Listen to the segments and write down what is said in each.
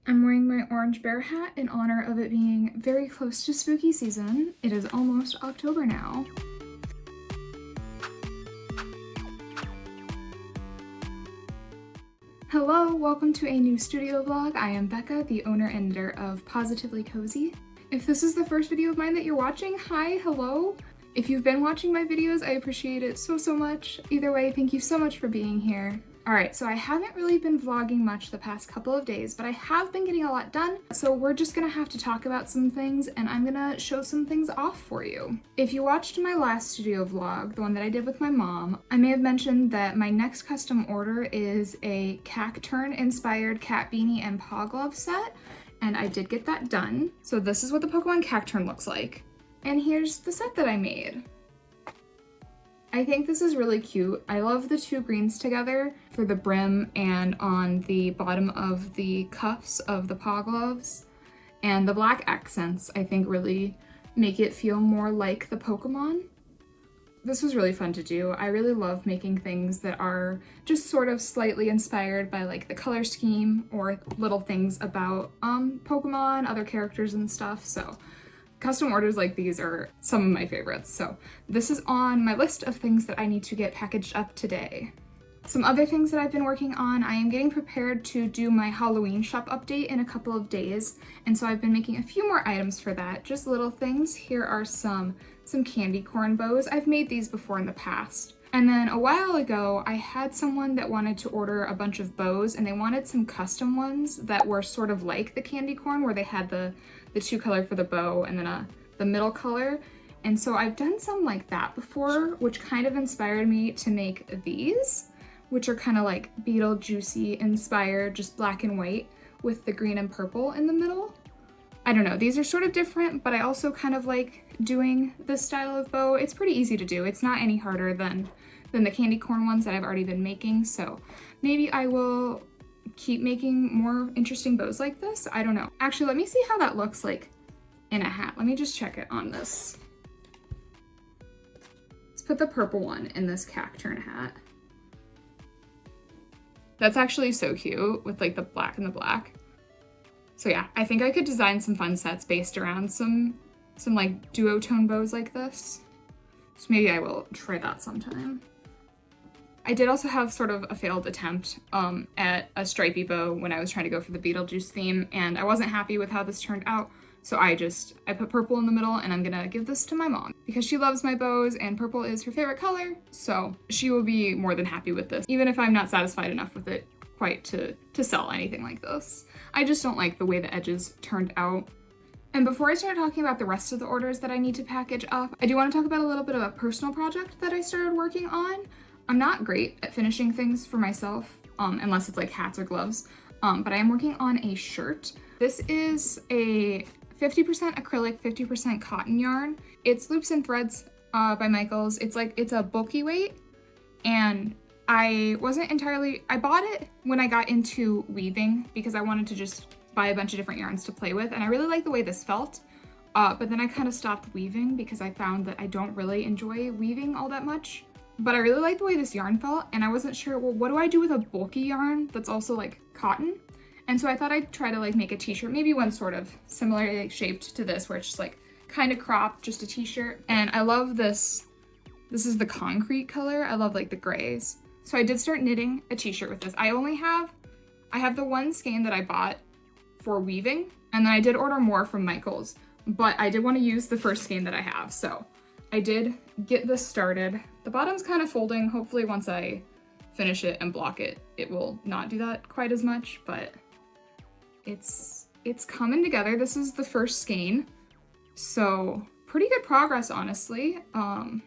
I'm wearing my orange bear hat in honor of it being very close to spooky season. It is almost October now. Hello, welcome to a new studio vlog. I am Becca, the owner and editor of Positively Cozy. If this is the first video of mine that you're watching, hi, hello. If you've been watching my videos, I appreciate it so much. Either way, thank you so much for being here. Alright, so I haven't really been vlogging much the past couple of days, but I have been getting a lot done, so we're just gonna have to talk about some things, and I'm gonna show some things off for you. If you watched my last studio vlog, the one that I did with my mom, I may have mentioned that my next custom order is a Cacturn inspired cat beanie and paw glove set, and I did get that done. So this is what the Pokemon Cacturn looks like. And here's the set that I made. I think this is really cute. I love the two greens together for the brim and on the bottom of the cuffs of the paw gloves. And the black accents, I think, really make it feel more like the Pokemon. This was really fun to do. I really love making things that are just sort of slightly inspired by like the color scheme or little things about Pokemon, other characters and stuff. So custom orders like these are some of my favorites, so this is on my list of things that I need to get packaged up today. Some other things that I've been working on, I am getting prepared to do my Halloween shop update in a couple of days, and so I've been making a few more items for that, just little things. Here are some candy corn bows. I've made these before in the past. And then a while ago, I had someone that wanted to order a bunch of bows, and they wanted some custom ones that were sort of like the candy corn, where they had the two color for the bow and then the middle color. And so I've done some like that before, which kind of inspired me to make these, which are kind of like Beetlejuicy inspired, just black and white with the green and purple in the middle. I don't know, these are sort of different, but I also kind of like doing this style of bow. It's pretty easy to do. It's not any harder than the candy corn ones that I've already been making, so maybe I will keep making more interesting bows like this. I don't know. Actually, let me see how that looks like in a hat. Let me just check it on this. Let's put the purple one in this Cacturn hat. That's actually so cute with like the black and the black. So yeah, I think I could design some fun sets based around some like duotone bows like this. So maybe I will try that sometime. I did also have sort of a failed attempt at a stripy bow when I was trying to go for the Beetlejuice theme, and I wasn't happy with how this turned out. So I put purple in the middle, and I'm gonna give this to my mom because she loves my bows and purple is her favorite color. So she will be more than happy with this, even if I'm not satisfied enough with it quite to sell anything like this. I just don't like the way the edges turned out. And before I start talking about the rest of the orders that I need to package up, I do want to talk about a little bit of a personal project that I started working on. I'm not great at finishing things for myself, unless it's like hats or gloves, but I am working on a shirt. This is a 50% acrylic, 50% cotton yarn. It's Loops and Threads by Michaels. It's a bulky weight, and I bought it when I got into weaving because I wanted to just buy a bunch of different yarns to play with, and I really like the way this felt, but then I kind of stopped weaving because I found that I don't really enjoy weaving all that much. But I really like the way this yarn felt, and I wasn't sure, well, what do I do with a bulky yarn that's also like cotton? And so I thought I'd try to like make a t-shirt, maybe one sort of similarly like shaped to this, where it's just like kind of cropped, just a t-shirt. And I love this. This is the concrete color. I love like the grays. So I did start knitting a t-shirt with this. I have the one skein that I bought for weaving, and then I did order more from Michaels, but I did want to use the first skein that I have. So I did get this started. The bottom's kind of folding. Hopefully once I finish it and block it, it will not do that quite as much, but it's coming together. This is the first skein, so pretty good progress, honestly. I'm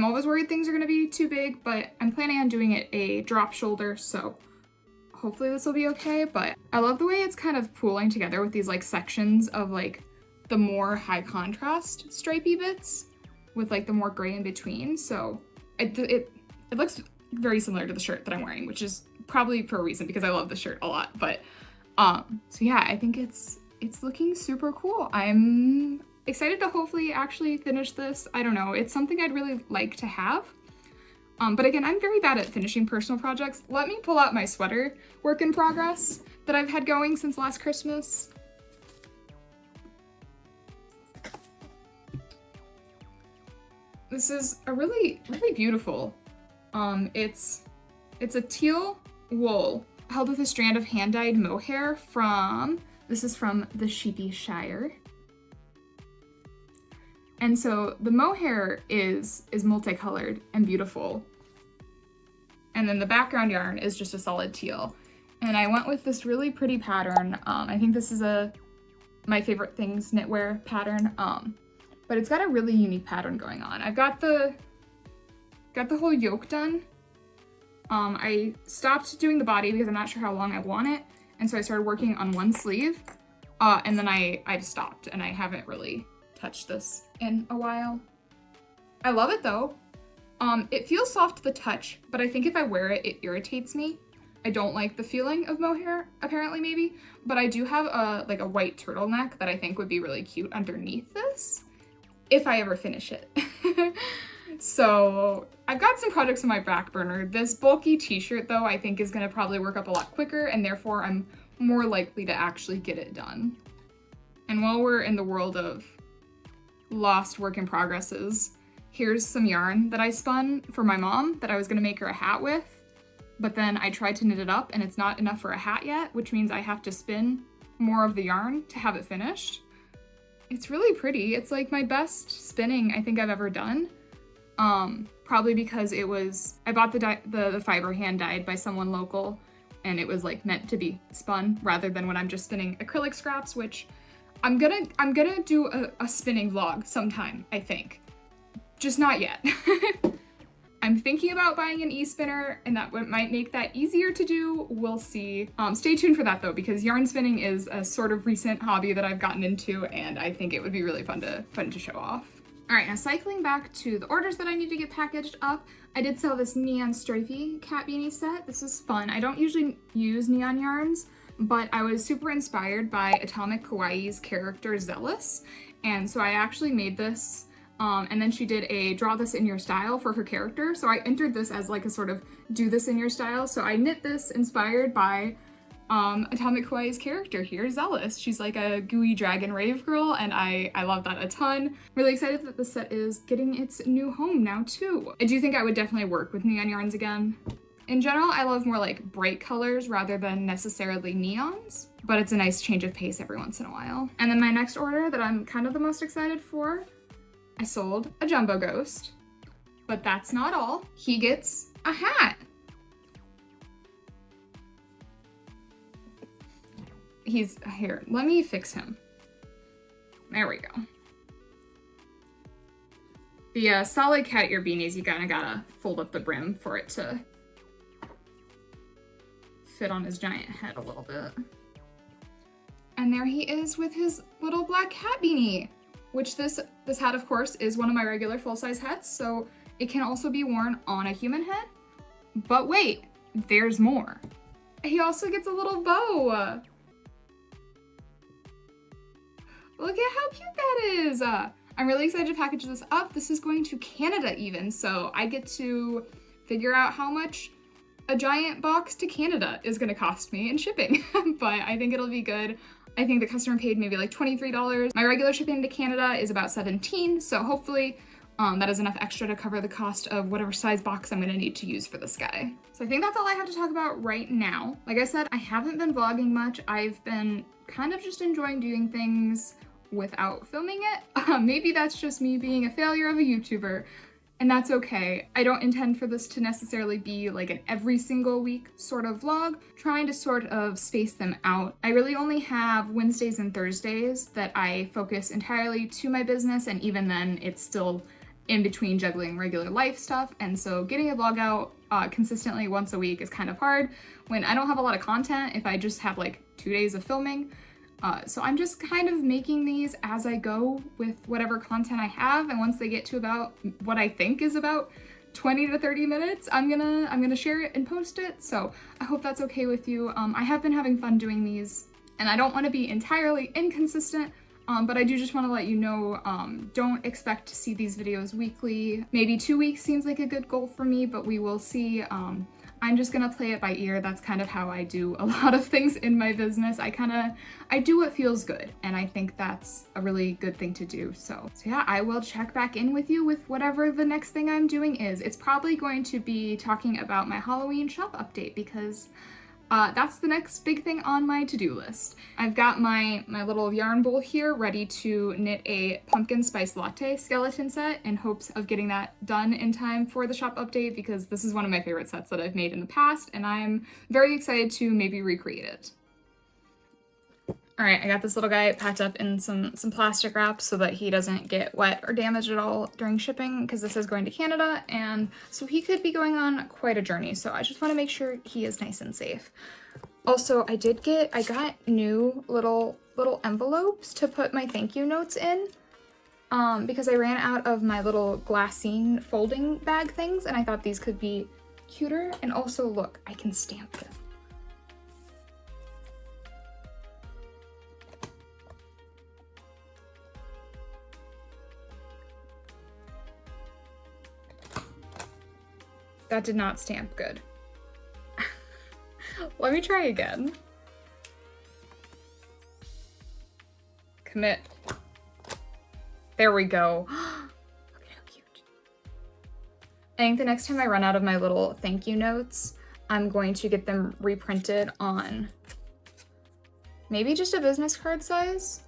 always worried things are gonna be too big, but I'm planning on doing it a drop shoulder, so hopefully this will be okay. But I love the way it's kind of pooling together with these like sections of like the more high contrast stripy bits with like the more gray in between. So it looks very similar to the shirt that I'm wearing, which is probably for a reason because I love the shirt a lot. But so yeah, I think it's looking super cool. I'm excited to hopefully actually finish this. I don't know, it's something I'd really like to have. But again, I'm very bad at finishing personal projects. Let me pull out my sweater work in progress that I've had going since last Christmas. This is a really beautiful. It's a teal wool held with a strand of hand-dyed mohair from, this is from the Sheepy Shire. And so the mohair is multicolored and beautiful. And then the background yarn is just a solid teal. And I went with this really pretty pattern. I think this is my favorite things knitwear pattern. But it's got a really unique pattern going on. I've got the whole yoke done. I stopped doing the body because I'm not sure how long I want it. And so I started working on one sleeve. And then I've stopped and I haven't really touched this in a while. I love it though. It feels soft to the touch, but I think if I wear it, it irritates me. I don't like the feeling of mohair, apparently maybe, but I do have a white turtleneck that I think would be really cute underneath this, if I ever finish it. So I've got some projects on my back burner. This bulky t-shirt though, I think is gonna probably work up a lot quicker, and therefore I'm more likely to actually get it done. And while we're in the world of lost work in progresses, here's some yarn that I spun for my mom that I was gonna make her a hat with, but then I tried to knit it up and it's not enough for a hat yet, which means I have to spin more of the yarn to have it finished. It's really pretty. It's like my best spinning I think I've ever done. Probably because I bought the fiber hand dyed by someone local, and it was like meant to be spun rather than when I'm just spinning acrylic scraps, which I'm gonna do a spinning vlog sometime, I think. Just not yet. I'm thinking about buying an e-spinner, and that might make that easier to do. We'll see. Stay tuned for that though, because yarn spinning is a sort of recent hobby that I've gotten into, and I think it would be really fun to show off. All right, now cycling back to the orders that I need to get packaged up, I did sell this neon stripey cat beanie set. This is fun. I don't usually use neon yarns, but I was super inspired by Atomic Kawaii's character Zealous, and so I actually made this. And then she did a draw this in your style for her character. So I entered this as like a sort of do this in your style. So I knit this inspired by Atomic Kawaii's character here, Zealous. She's like a gooey dragon rave girl, and I love that a ton. Really excited that the set is getting its new home now too. I do think I would definitely work with neon yarns again. In general, I love more like bright colors rather than necessarily neons, but it's a nice change of pace every once in a while. And then my next order that I'm kind of the most excited for, I sold a Jumbo Ghost, but that's not all. He gets a hat. He's here. Let me fix him. There we go. The solid cat ear beanies, you kinda gotta fold up the brim for it to fit on his giant head a little bit. And there he is with his little black cat beanie, which this hat, of course, is one of my regular full-size hats, so it can also be worn on a human head. But wait, there's more. He also gets a little bow. Look at how cute that is. I'm really excited to package this up. This is going to Canada even, so I get to figure out how much a giant box to Canada is gonna cost me in shipping, but I think it'll be good. I think the customer paid maybe like $23. My regular shipping to Canada is about $17, so hopefully that is enough extra to cover the cost of whatever size box I'm gonna need to use for this guy. So I think that's all I have to talk about right now. Like I said, I haven't been vlogging much. I've been kind of just enjoying doing things without filming it. Maybe that's just me being a failure of a YouTuber, and that's okay. I don't intend for this to necessarily be like an every single week sort of vlog, trying to sort of space them out. I really only have Wednesdays and Thursdays that I focus entirely to my business, and even then it's still in between juggling regular life stuff, and so getting a vlog out consistently once a week is kind of hard when I don't have a lot of content, if I just have like 2 days of filming. So I'm just kind of making these as I go with whatever content I have, and once they get to about what I think is about 20 to 30 minutes, I'm gonna share it and post it. So I hope that's okay with you. I have been having fun doing these, and I don't want to be entirely inconsistent, but I do just want to let you know, don't expect to see these videos weekly. Maybe 2 weeks seems like a good goal for me, but we will see. I'm just gonna play it by ear. That's kind of how I do a lot of things in my business. I do what feels good, and I think that's a really good thing to do. So yeah, I will check back in with you with whatever the next thing I'm doing is. It's probably going to be talking about my Halloween shop update because that's the next big thing on my to-do list. I've got my little yarn bowl here ready to knit a pumpkin spice latte skeleton set in hopes of getting that done in time for the shop update because this is one of my favorite sets that I've made in the past and I'm very excited to maybe recreate it. All right, I got this little guy packed up in some plastic wrap so that he doesn't get wet or damaged at all during shipping because this is going to Canada and so he could be going on quite a journey. So I just want to make sure he is nice and safe. Also, I got new little envelopes to put my thank you notes in because I ran out of my little glassine folding bag things and I thought these could be cuter. And also look, I can stamp them. That did not stamp good. Let me try again. Commit. There we go. Look at how cute. I think the next time I run out of my little thank you notes, I'm going to get them reprinted on maybe just a business card size.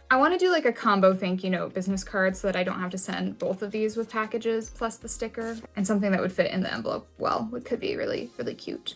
I want to do like a combo thank you note business card so that I don't have to send both of these with packages plus the sticker, and something that would fit in the envelope well. It could be really, really cute.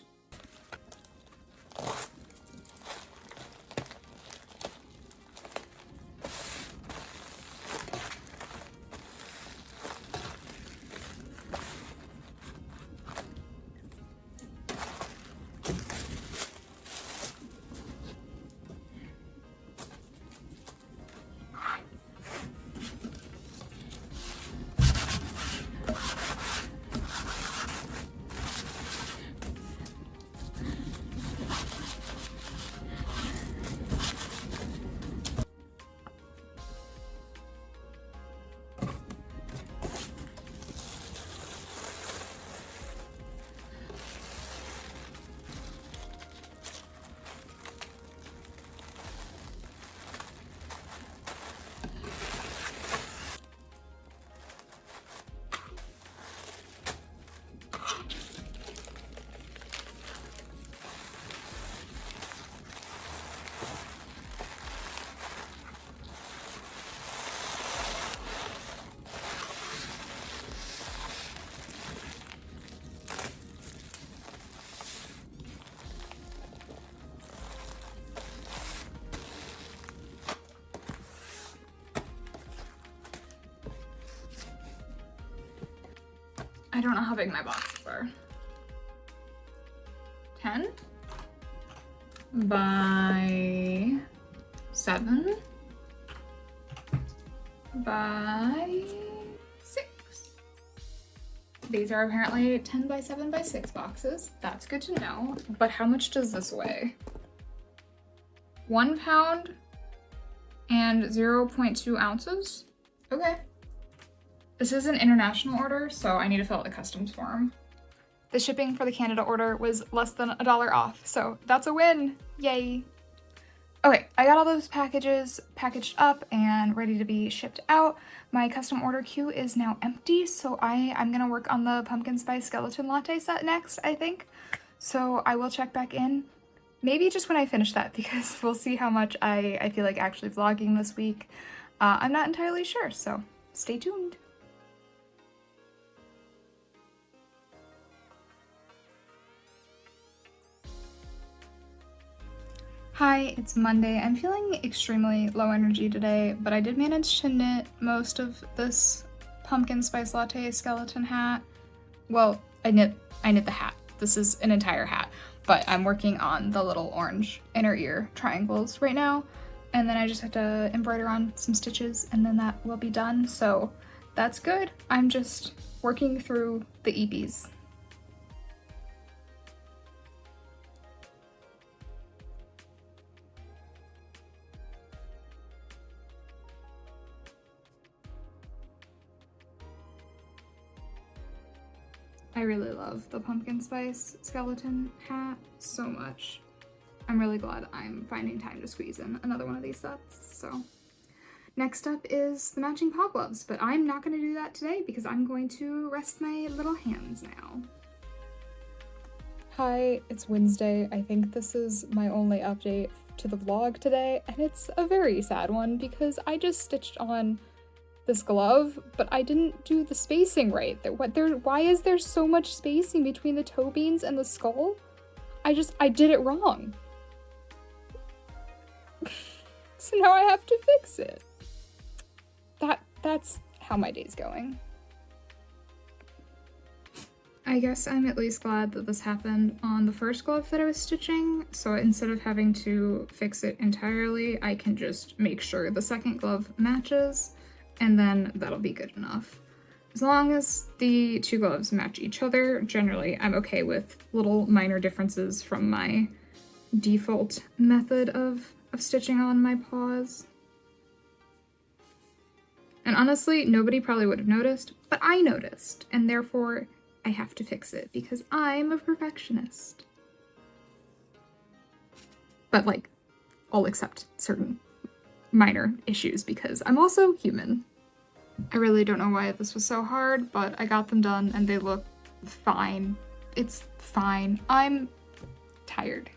I don't know how big my boxes are. 10 by 7 by 6. These are apparently 10 by 7 by 6 boxes. That's good to know. But how much does this weigh? 1 pound and 0.2 ounces? Okay. This is an international order, so I need to fill out the customs form. The shipping for the Canada order was less than $1 off, so that's a win! Yay! Okay, I got all those packages packaged up and ready to be shipped out. My custom order queue is now empty, so I'm gonna work on the pumpkin spice skeleton latte set next, I think. So I will check back in, maybe just when I finish that, because we'll see how much I feel like actually vlogging this week. I'm not entirely sure, so stay tuned. Hi, it's Monday. I'm feeling extremely low energy today, but I did manage to knit most of this pumpkin spice latte skeleton hat. Well, I knit the hat. This is an entire hat, but I'm working on the little orange inner ear triangles right now, and then I just have to embroider on some stitches and then that will be done, so that's good. I'm just working through the EBs. I really love the pumpkin spice skeleton hat so much. I'm really glad I'm finding time to squeeze in another one of these sets, so. Next up is the matching paw gloves, but I'm not going to do that today because I'm going to rest my little hands now. Hi, it's Wednesday. I think this is my only update to the vlog today, and it's a very sad one because I just stitched on this glove, but I didn't do the spacing right. Why is there so much spacing between the toe beans and the skull? I did it wrong. So now I have to fix it. That's how my day's going. I guess I'm at least glad that this happened on the first glove that I was stitching, so instead of having to fix it entirely, I can just make sure the second glove matches, and then that'll be good enough. As long as the two gloves match each other, generally I'm okay with little minor differences from my default method of stitching on my paws. And honestly, nobody probably would have noticed, but I noticed, and therefore I have to fix it because I'm a perfectionist. But like, I'll accept certain minor issues because I'm also human. I really don't know why this was so hard, but I got them done and they look fine. It's fine. I'm tired.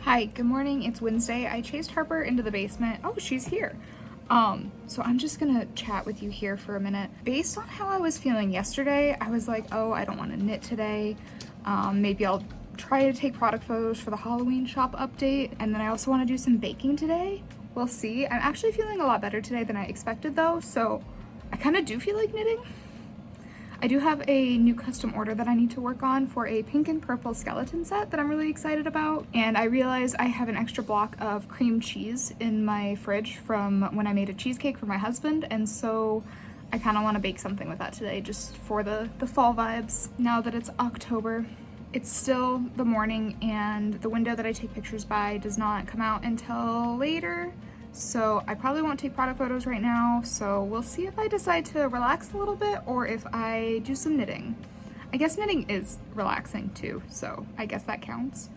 Hi, good morning, it's Wednesday. I chased Harper into the basement. Oh, she's here. So I'm just gonna chat with you here for a minute. Based on how I was feeling yesterday, I was like, oh, I don't wanna knit today. Maybe I'll try to take product photos for the Halloween shop update, and then I also wanna do some baking today. We'll see. I'm actually feeling a lot better today than I expected though, so I kinda do feel like knitting. I do have a new custom order that I need to work on for a pink and purple skeleton set that I'm really excited about. And I realized I have an extra block of cream cheese in my fridge from when I made a cheesecake for my husband. And so I kind of want to bake something with that today just for the fall vibes now that it's October. It's still the morning and the window that I take pictures by does not come out until later. So I probably won't take product photos right now, so we'll see if I decide to relax a little bit or if I do some knitting. I guess knitting is relaxing too, so I guess that counts.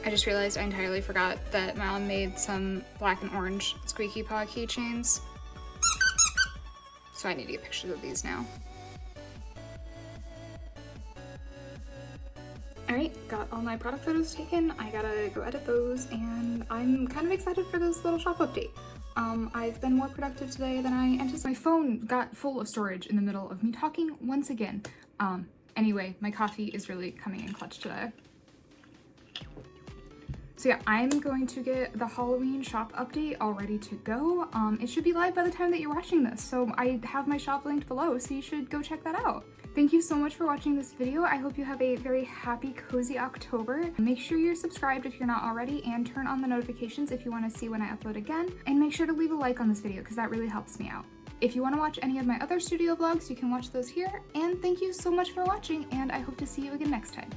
I just realized I entirely forgot that my mom made some black and orange squeaky paw keychains. So I need to get pictures of these now. Alright, got all my product photos taken. I gotta go edit those, and I'm kind of excited for this little shop update. I've been more productive today than I anticipated. My phone got full of storage in the middle of me talking once again. Anyway, my coffee is really coming in clutch today. So yeah, I'm going to get the Halloween shop update all ready to go. It should be live by the time that you're watching this, so I have my shop linked below, so you should go check that out. Thank you so much for watching this video. I hope you have a very happy, cozy October. Make sure you're subscribed if you're not already, and turn on the notifications if you want to see when I upload again. And make sure to leave a like on this video because that really helps me out. If you want to watch any of my other studio vlogs, you can watch those here. And thank you so much for watching, and I hope to see you again next time.